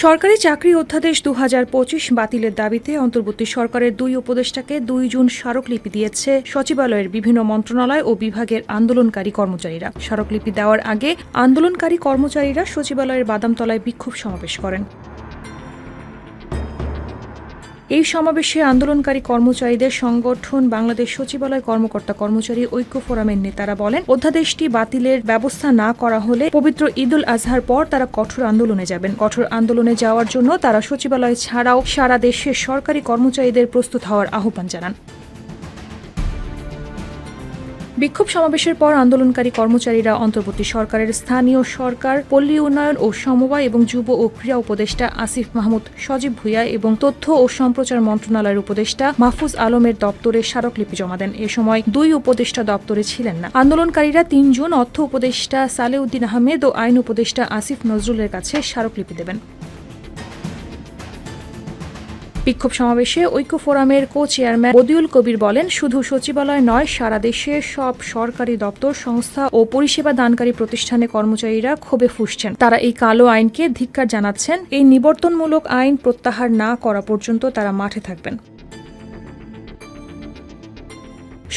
সরকারি চাকরি অধ্যাদেশ ২০২৫ বাতিলের দাবিতে অন্তর্বর্তী সরকারের দুই উপদেষ্টাকে ২ জুন স্মারকলিপি দিয়েছে সচিবালয়ের বিভিন্ন মন্ত্রণালয় ও বিভাগের আন্দোলনকারী কর্মচারীরা। স্মারকলিপি দেওয়ার আগে আন্দোলনকারী কর্মচারীরা সচিবালয়ের বাদামতলায় বিক্ষোভ সমাবেশ করেন। এই সমাবেশে আন্দোলনকারী কর্মচারীদের সংগঠন বাংলাদেশ সচিবালয় কর্মকর্তা কর্মচারী ঐক্য ফোরামের নেতারা বলেন, অধ্যাদেশটি বাতিলের ব্যবস্থা না করা হলে পবিত্র ঈদুল আজহার পর তারা কঠোর আন্দোলনে যাবেন। কঠোর আন্দোলনে যাওয়ার জন্য তারা সচিবালয় ছাড়াও সারা দেশের সরকারি কর্মচারীদের প্রস্তুত হওয়ার আহ্বান জানান। বিক্ষোভ সমাবেশের পর আন্দোলনকারী কর্মচারীরা অন্তর্বর্তী সরকারের স্থানীয় সরকার, পল্লী উন্নয়ন ও সমবায় এবং যুব ও ক্রীড়া উপদেষ্টা আসিফ মাহমুদ সজীব ভুঁইয়া এবং তথ্য ও সম্প্রচার মন্ত্রণালয়ের উপদেষ্টা মাহফুজ আলমের দপ্তরে স্মারকলিপি জমা দেন। এ সময় দুই উপদেষ্টা দপ্তরে ছিলেন না। আন্দোলনকারীরা ৩ জুন অর্থ উপদেষ্টা সালেউদ্দিন আহমেদ ও আইন উপদেষ্টা আসিফ নজরুলের কাছে স্মারকলিপি দেবেন। বিক্ষোভ সমাবেশে ঐক্য ফোরামের কো-চেয়ারম্যান বদিউল কবির বলেন, শুধু সচিবালয় নয়, সারা দেশের সব সরকারি দপ্তর, সংস্থা ও পরিষেবা দানকারী প্রতিষ্ঠানে কর্মচারীরা ক্ষোভে ফুঁসছেন। তারা এই কালো আইনকে ধিক্কার জানাচ্ছেন। এই নিবর্তনমূলক আইন প্রত্যাহার না করা পর্যন্ত তারা মাঠে থাকবেন।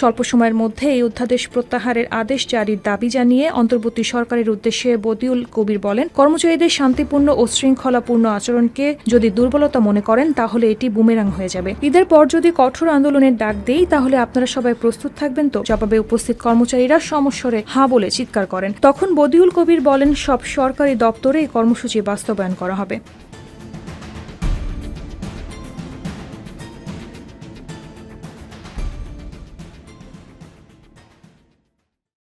স্বল্প সময়ের মধ্যে এই অধ্যাদেশ প্রত্যাহারের আদেশ জারির দাবি জানিয়ে অন্তর্বর্তী সরকারের উদ্দেশ্যে বদিউল কবির বলেন, কর্মচারীদের শান্তিপূর্ণ ও শৃঙ্খলাপূর্ণ আচরণকে যদি দুর্বলতা মনে করেন তাহলে এটি বুমেরাং হয়ে যাবে। ঈদের পর যদি কঠোর আন্দোলনের ডাক দেই তাহলে আপনারা সবাই প্রস্তুত থাকবেন তো? জবাবে উপস্থিত কর্মচারীরা সমস্বরে হাঁ বলে চিৎকার করেন। তখন বদিউল কবির বলেন, সব সরকারি দপ্তরে এই কর্মসূচি বাস্তবায়ন করা হবে।